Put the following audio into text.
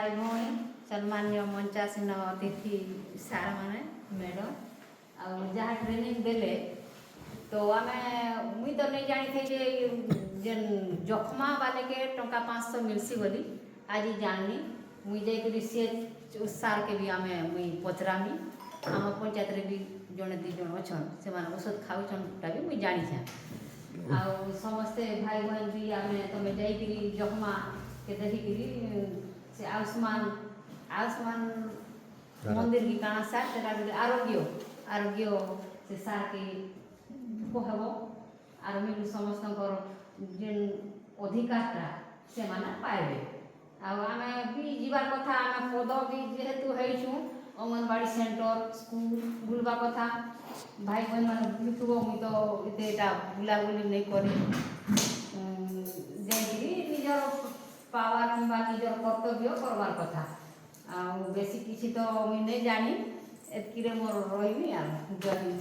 भाई भाई सम्मान्य मंचासीन अतिथि सार मैंने मैडम आ जहाँ ट्रेनिंग देले तो आम मुई तो नहीं जानी थे जेन जखमा वाले के टंका 500 मिलसी बोली आज जानी मुई जाकरी सी सार के भी आम मुई पचरामी आम पंचायत रे भी जड़े दी जन अच्छा से औषध खाऊटा भी मुई जानी छे आ समस्ते भाई बहन भी आम तुम जाकरी जखमा के देखिकी से आयुष्मान मंदिर की काना सार से आरोग्य आरोग्य से सार के कहब आर मिलू समस्त जेन अधिकारटा से माने पाइबे आम भी जीवार कथा आम पद भी जेहेतु होइछु अंगनवाड़ी सेंटर स्कूल बुलवा कथा भाई बहन मान बुलुथुब मुई तो एतेटा बुलाबुली नहीं करी जाकरी निजर पावर कि निजर कर्तव्य करवार कथा आ बेसी किसी तो मुई नहीं जानी एतकी मोर रही आ जय हिंद।